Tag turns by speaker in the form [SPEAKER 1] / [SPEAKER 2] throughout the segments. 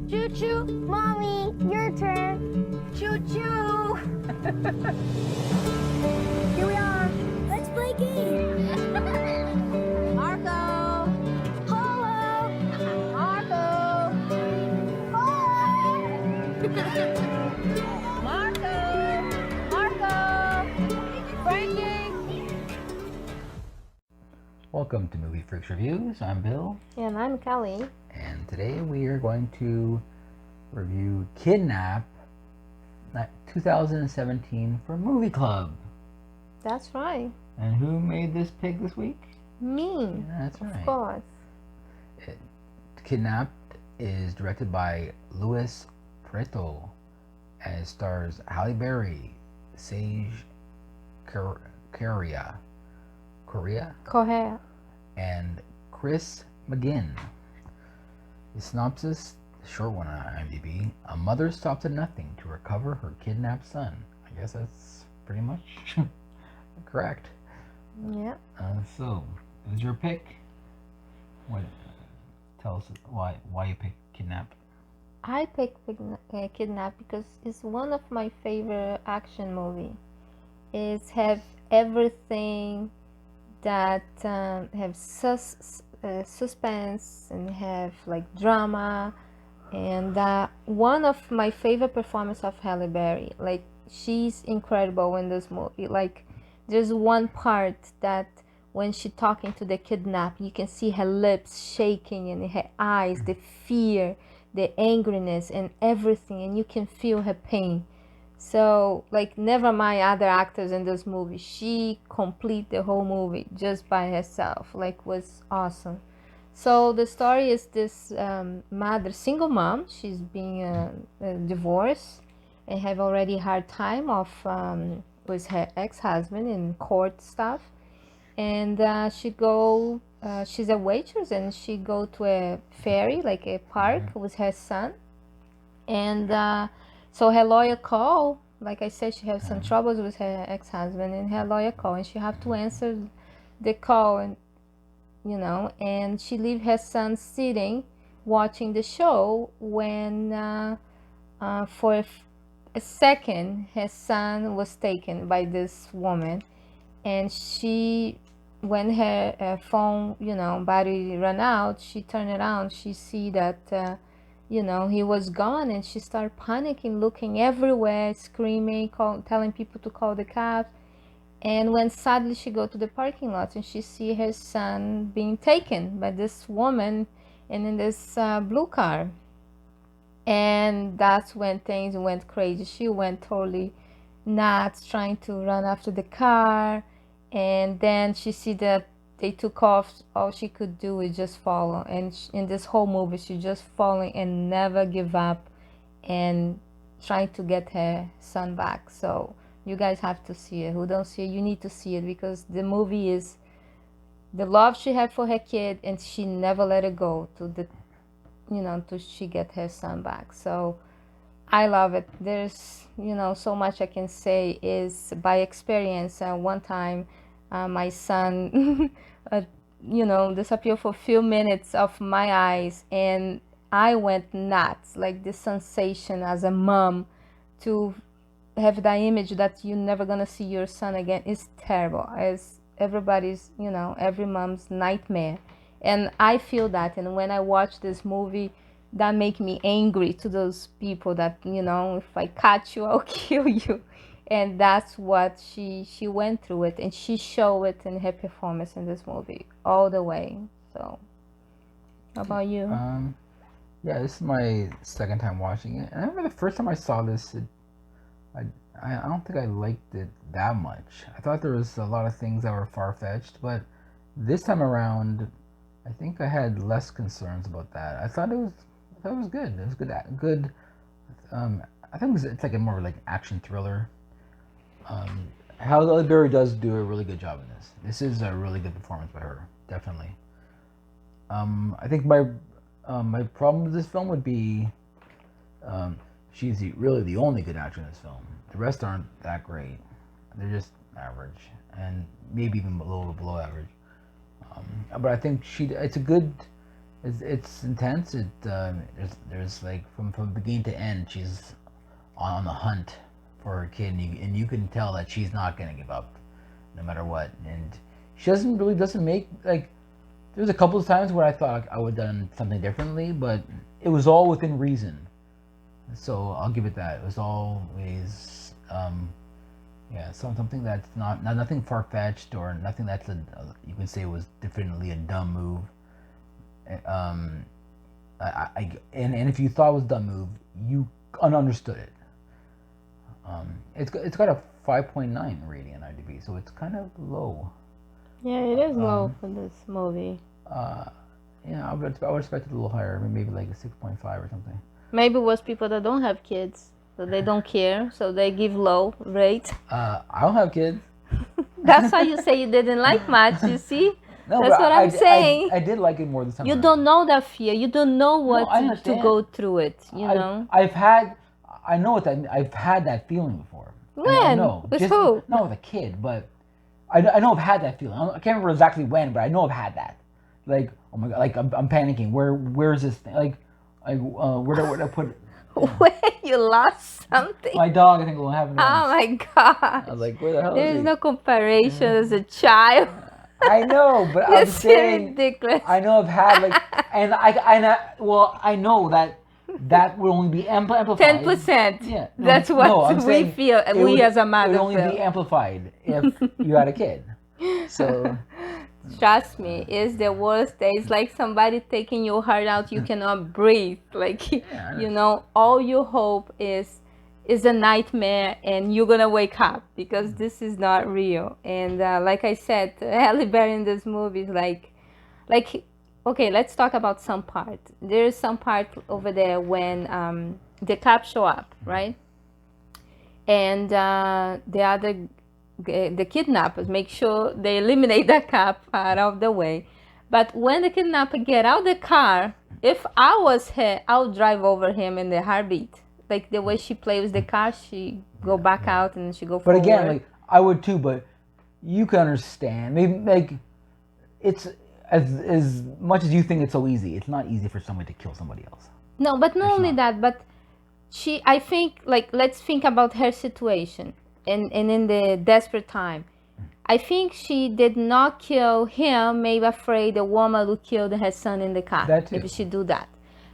[SPEAKER 1] Choo-choo. Mommy, your turn. Choo-choo. Here we are. Let's play games. Marco. Polo. Marco. Polo. Marco. Marco. Frankie.
[SPEAKER 2] Welcome to Movie Freaks Reviews. I'm Bill.
[SPEAKER 3] And I'm Kelly.
[SPEAKER 2] And today we are going to review Kidnap 2017 for Movie Club.
[SPEAKER 3] That's right.
[SPEAKER 2] And who made this pick this week?
[SPEAKER 3] Me.
[SPEAKER 2] That's right.
[SPEAKER 3] Of course.
[SPEAKER 2] Kidnap is directed by Louis Prieto and it stars Halle Berry, Sage Correa,
[SPEAKER 3] Correct.
[SPEAKER 2] and Chris McGinn. The synopsis, short one on IMDb: a mother stops at nothing to recover her kidnapped son. I guess that's pretty much correct.
[SPEAKER 3] Yeah.
[SPEAKER 2] So, it was your pick. What? Tell us why you picked Kidnap.
[SPEAKER 3] I picked Kidnap because it's one of my favorite action movie. It have everything that have suspense and have like drama, and one of my favorite performance of Halle Berry. Like, she's incredible in this movie. Like, there's one part that when she talking to the kidnap, you can see her lips shaking and her eyes, the fear, the angriness and everything, and you can feel her pain. So, like, never mind other actors in this movie. She complete the whole movie just by herself. Like, was awesome. So the story is this mother, single mom. She's being divorced and have already hard time of with her ex-husband in court stuff. And she's a waitress, and she go to a ferry, like a park, with her son. And so her lawyer call, like I said, she has some troubles with her ex-husband, and her lawyer call, and she have to answer the call, and and she leave her son sitting watching the show when for a second her son was taken by this woman. And when her phone battery ran out, she turned around, she see that he was gone, and she started panicking, looking everywhere, screaming, telling people to call the cops. And when suddenly she go to the parking lot and she see her son being taken by this woman and in this blue car. And that's when things went crazy. She went totally nuts, trying to run after the car. And then she see that they took off. All she could do is just follow. And in this whole movie, she just following and never give up and trying to get her son back. So you guys have to see it. Who don't see it, you need to see it, because the movie is the love she had for her kid, and she never let it go till she get her son back. So I love it. There's so much I can say is by experience. One time my son disappeared for a few minutes off my eyes, and I went nuts. Like, the sensation as a mom to have that image that you're never gonna see your son again is terrible. As everybody's, every mom's nightmare. And I feel that, and when I watch this movie, that make me angry to those people that, if I catch you, I'll kill you. And that's what she went through it, and she showed it in her performance in this movie all the way. So how about you?
[SPEAKER 2] Yeah, this is my second time watching it, and I remember the first time I saw this, I don't think I liked it that much. I thought there was a lot of things that were far-fetched, but this time around, I think I had less concerns about that. I thought it was good. It was good. I think it's like a more like action thriller. Halle Berry does do a really good job in this. This is a really good performance by her, definitely. I think my problem with this film would be she's really the only good actor in this film. The rest aren't that great. They're just average, and maybe even a little below average. But I think it's a good it's intense. There's like from beginning to end, she's on the hunt for her kid, and you can tell that she's not gonna give up, no matter what. And she doesn't make like. There's a couple of times where I thought like, I would have done something differently, but it was all within reason. So I'll give it that. It was always yeah, something that's not nothing far fetched or nothing that's you could say was definitely a dumb move. Um, and if you thought it was a dumb move, you understood it. It's got a 5.9 rating on IMDb, so it's kind of low.
[SPEAKER 3] Yeah, it is low for this movie.
[SPEAKER 2] Yeah, I would expect it a little higher, maybe like a 6.5 or something.
[SPEAKER 3] Maybe it was people that don't have kids, so they don't care, so they give low rate.
[SPEAKER 2] I don't have kids.
[SPEAKER 3] That's why you say you didn't like much, you see?
[SPEAKER 2] No,
[SPEAKER 3] That's
[SPEAKER 2] but
[SPEAKER 3] what I'm saying.
[SPEAKER 2] I did like it more this time.
[SPEAKER 3] You
[SPEAKER 2] around.
[SPEAKER 3] don't know that fear. You don't know what
[SPEAKER 2] I
[SPEAKER 3] to
[SPEAKER 2] understand.
[SPEAKER 3] go through it, you know?
[SPEAKER 2] I know what that. I've had that feeling before. I
[SPEAKER 3] When?
[SPEAKER 2] know.
[SPEAKER 3] With who?
[SPEAKER 2] Not with a kid, but I know I've had that feeling. I can't remember exactly when, but I know I've had that. Like, oh my god, like I'm panicking. Where's this thing? Like where'd I put it?
[SPEAKER 3] When you lost something.
[SPEAKER 2] My dog, I think, will have it.
[SPEAKER 3] Oh my god.
[SPEAKER 2] I was like, where the hell
[SPEAKER 3] There's
[SPEAKER 2] is he?
[SPEAKER 3] no comparison as a child.
[SPEAKER 2] I know, but I'm
[SPEAKER 3] This is
[SPEAKER 2] saying.
[SPEAKER 3] ridiculous.
[SPEAKER 2] I know I've had like, and I know that would only be amplified.
[SPEAKER 3] 10%.
[SPEAKER 2] Yeah,
[SPEAKER 3] That's what
[SPEAKER 2] I'm
[SPEAKER 3] we
[SPEAKER 2] saying
[SPEAKER 3] feel.
[SPEAKER 2] it
[SPEAKER 3] We
[SPEAKER 2] would-
[SPEAKER 3] as a mother
[SPEAKER 2] It would only
[SPEAKER 3] feel.
[SPEAKER 2] be amplified if you had a kid. So
[SPEAKER 3] Trust me, it's the worst day. It's like somebody taking your heart out. You cannot breathe. Like,
[SPEAKER 2] Yeah.
[SPEAKER 3] you know, all you hope is a nightmare, and you're gonna wake up because this is not real. And like I said, Halle Berry in this movie is like, okay, let's talk about some part. There's some part over there when the cops show up, right? And the kidnappers make sure they eliminate the cop out of the way. But when the kidnapper get out the car, if I was her, I would drive over him in the heartbeat. Like the way she plays with the car, she go back out and she go
[SPEAKER 2] but
[SPEAKER 3] forward.
[SPEAKER 2] again, like I would too, but you can understand. Maybe like it's as much as you think it's so easy. It's not easy for somebody to kill somebody else.
[SPEAKER 3] No, but not only that, but I think, like, let's think about her situation and in the desperate time. I think she did not kill him, maybe afraid the woman would kill her son in the car
[SPEAKER 2] That too.
[SPEAKER 3] if she do that.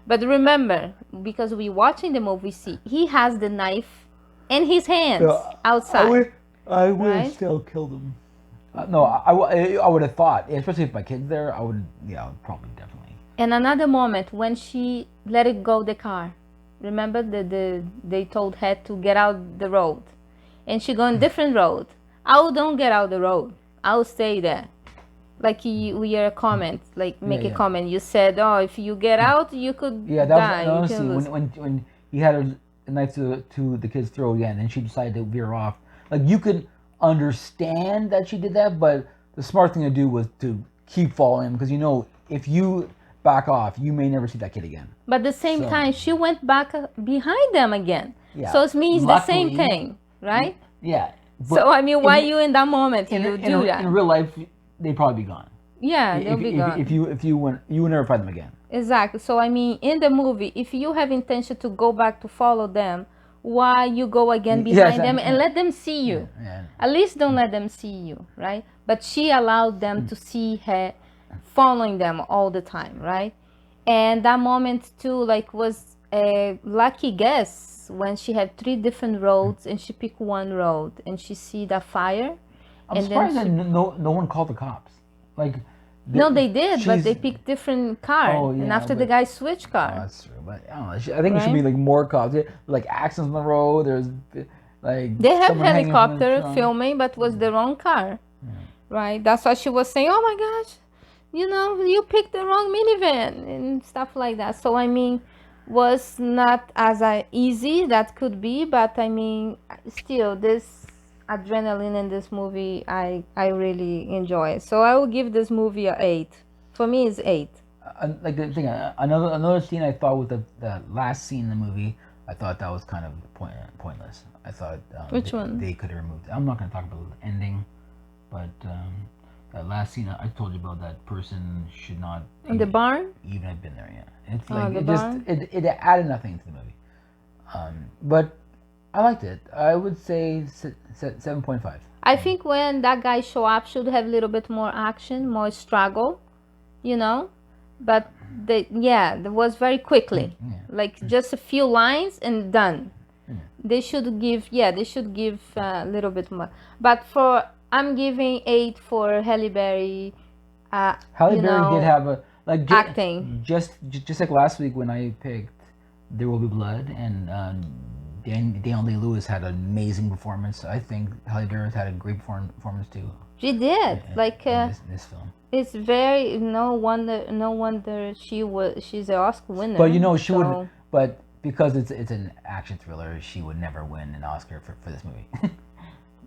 [SPEAKER 3] But remember, because we watching the movie, see, he has the knife in his hands outside.
[SPEAKER 2] I would
[SPEAKER 3] Right?
[SPEAKER 2] have still killed him. No, I would have thought, especially if my kid's there, I would, yeah, probably definitely.
[SPEAKER 3] And another moment when she let it go the car. Remember they told her to get out the road, and she go in different road. I don't get out the road. I'll stay there. Like we hear a comment, like make
[SPEAKER 2] Yeah,
[SPEAKER 3] a
[SPEAKER 2] yeah.
[SPEAKER 3] comment. You said, "Oh, if you get out, you could
[SPEAKER 2] Yeah, that
[SPEAKER 3] die."
[SPEAKER 2] was
[SPEAKER 3] You can
[SPEAKER 2] honestly
[SPEAKER 3] lose.
[SPEAKER 2] when he had a knife to the kid's throat again, and she decided to veer off. Like you could understand that she did that, but the smart thing to do was to keep following him because you know if you back off, you may never see that kid again.
[SPEAKER 3] But at the same
[SPEAKER 2] So-
[SPEAKER 3] time, she went back behind them again.
[SPEAKER 2] Yeah.
[SPEAKER 3] So it means the same
[SPEAKER 2] Luckily-
[SPEAKER 3] thing, right?
[SPEAKER 2] Yeah.
[SPEAKER 3] So I mean, why
[SPEAKER 2] in-
[SPEAKER 3] you in that moment you do that?
[SPEAKER 2] in real life, they'd probably be gone.
[SPEAKER 3] Yeah, they'll be gone.
[SPEAKER 2] If you went, you would never find them again.
[SPEAKER 3] Exactly. So I mean, in the movie, if you have intention to go back to follow them, why you go again
[SPEAKER 2] Yes,
[SPEAKER 3] behind them and
[SPEAKER 2] yeah.
[SPEAKER 3] let them see you?
[SPEAKER 2] Yeah.
[SPEAKER 3] At least don't let them see you, right? But she allowed them to see her following them all the time, right? And that moment too, like, was a lucky guess when she had 3 different roads and she picked one road and she see the fire.
[SPEAKER 2] I'm
[SPEAKER 3] And then
[SPEAKER 2] surprised that
[SPEAKER 3] she-
[SPEAKER 2] no one called the cops. Like.
[SPEAKER 3] No, they did, but
[SPEAKER 2] she's-
[SPEAKER 3] they picked different car.
[SPEAKER 2] Oh,
[SPEAKER 3] And
[SPEAKER 2] yeah,
[SPEAKER 3] after the
[SPEAKER 2] but-
[SPEAKER 3] guy switched
[SPEAKER 2] Oh,
[SPEAKER 3] car.
[SPEAKER 2] that's true, but I don't know. I think it should
[SPEAKER 3] Right?
[SPEAKER 2] be like more cops, like accidents on the road. There's like
[SPEAKER 3] They have
[SPEAKER 2] someone hanging from the
[SPEAKER 3] helicopter
[SPEAKER 2] trunk.
[SPEAKER 3] filming, but was the wrong car, right? That's why she was saying, "Oh my gosh, you know, you picked the wrong minivan," and stuff like that. So I mean, was not as easy that could be, but I mean, still this adrenaline in this movie, I really enjoy it. So I will give this movie a 8. For me, it's 8.
[SPEAKER 2] Like the thing, another scene I thought was the last scene in the movie. I thought that was kind of pointless. I thought
[SPEAKER 3] Which one?
[SPEAKER 2] they could have removed it. I'm not going to talk about the ending, but that last scene I told you about, that person should not
[SPEAKER 3] In the barn?
[SPEAKER 2] even have been there. Yeah, it's
[SPEAKER 3] Oh,
[SPEAKER 2] like
[SPEAKER 3] the
[SPEAKER 2] it just
[SPEAKER 3] barn?
[SPEAKER 2] it added nothing to the movie. But I liked it. I would say 7.5.
[SPEAKER 3] I think when that guy show up should have a little bit more action, more struggle, you know. But that was very quickly,
[SPEAKER 2] Yeah.
[SPEAKER 3] like just a few lines and done.
[SPEAKER 2] Yeah.
[SPEAKER 3] They should give a little bit more. But I'm giving 8 for Halle Berry.
[SPEAKER 2] Halle Berry did have a like
[SPEAKER 3] acting.
[SPEAKER 2] just like last week when I picked There Will Be Blood, and Daniel Day-Lewis had an amazing performance. I think Halle Berry had a great performance too.
[SPEAKER 3] She did
[SPEAKER 2] in this film.
[SPEAKER 3] It's very no wonder she's an Oscar winner.
[SPEAKER 2] But she would. But because it's an action thriller, she would never win an Oscar for this movie.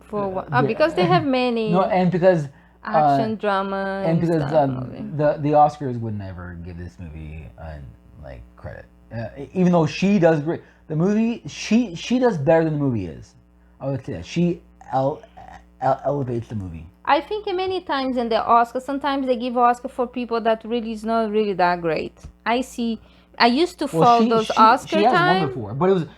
[SPEAKER 3] For what? Oh, because they have many.
[SPEAKER 2] No, and because
[SPEAKER 3] action drama
[SPEAKER 2] and because
[SPEAKER 3] stuff,
[SPEAKER 2] the Oscars would never give this movie like credit, even though she does great. The movie she does better than the movie is. I would say that she elevates the movie.
[SPEAKER 3] I think many times in the Oscar, sometimes they give Oscar for people that really is not really that great. I used to follow those Oscar
[SPEAKER 2] she has
[SPEAKER 3] times.
[SPEAKER 2] won before, but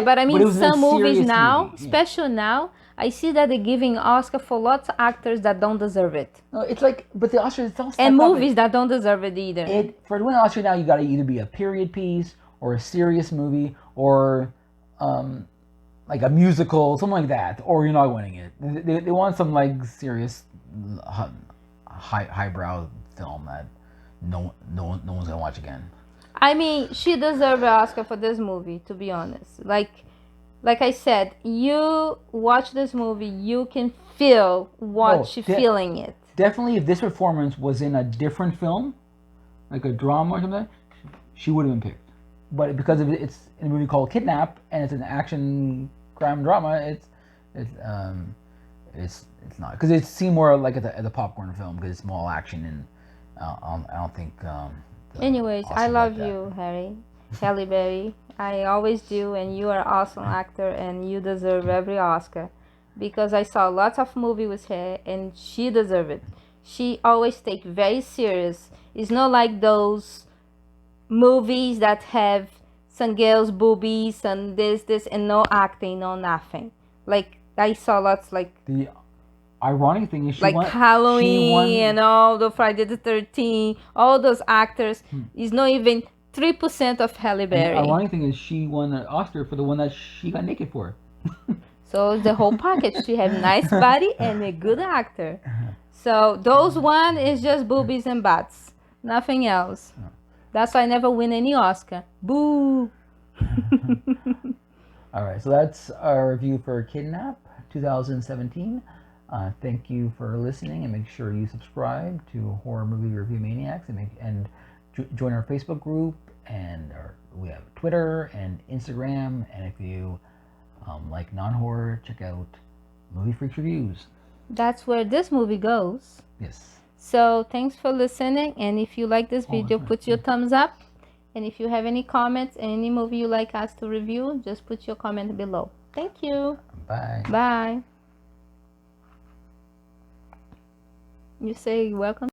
[SPEAKER 3] but I mean some movies now,
[SPEAKER 2] movie.
[SPEAKER 3] special now. I see that they're giving Oscar for lots of actors that don't deserve it.
[SPEAKER 2] No, it's like, but the Oscars it's
[SPEAKER 3] and movies that don't deserve it either.
[SPEAKER 2] For to win an Oscar now, you got to either be a period piece or a serious movie or like a musical, something like that, or you're not winning it. They want some like serious highbrow film that no one's gonna watch again.
[SPEAKER 3] I mean, she deserves an Oscar for this movie, to be honest. Like I said, you watch this movie, you can feel what she's feeling it.
[SPEAKER 2] Definitely, if this performance was in a different film, like a drama or something, she would have been picked. But because it's in a movie called Kidnap and it's an action crime drama, it's not, because it seemed more like at the popcorn film because it's more action, and I don't think.
[SPEAKER 3] Anyways, I love you, Halle Berry. I always do, and you are an awesome actor, and you deserve every Oscar, because I saw lots of movies with her, and she deserves it. She always take very serious. It's not like those movies that have some girls' boobies and this, and no acting, no nothing. Like I saw lots like
[SPEAKER 2] the ironic thing is
[SPEAKER 3] Halloween and all the Friday the 13th, all those actors is not even 3% of Halle Berry.
[SPEAKER 2] The ironic thing is she won an Oscar for the one that she got naked for.
[SPEAKER 3] So the whole package. She had nice body and a good actor. So those one is just boobies and butts, nothing else. That's why I never win any Oscar. Boo.
[SPEAKER 2] All right, so that's our review for Kidnap 2017. Thank you for listening, and make sure you subscribe to Horror Movie Review Maniacs, and join our Facebook group, and we have Twitter and Instagram, and if you like non-horror, check out Movie Freaks Reviews.
[SPEAKER 3] That's where this movie goes.
[SPEAKER 2] Yes.
[SPEAKER 3] So thanks for listening, and if you like this video, put your thumbs up, and if you have any comments, any movie you like us to review, just put your comment below. Thank you.
[SPEAKER 2] Bye.
[SPEAKER 3] Bye. You say welcome.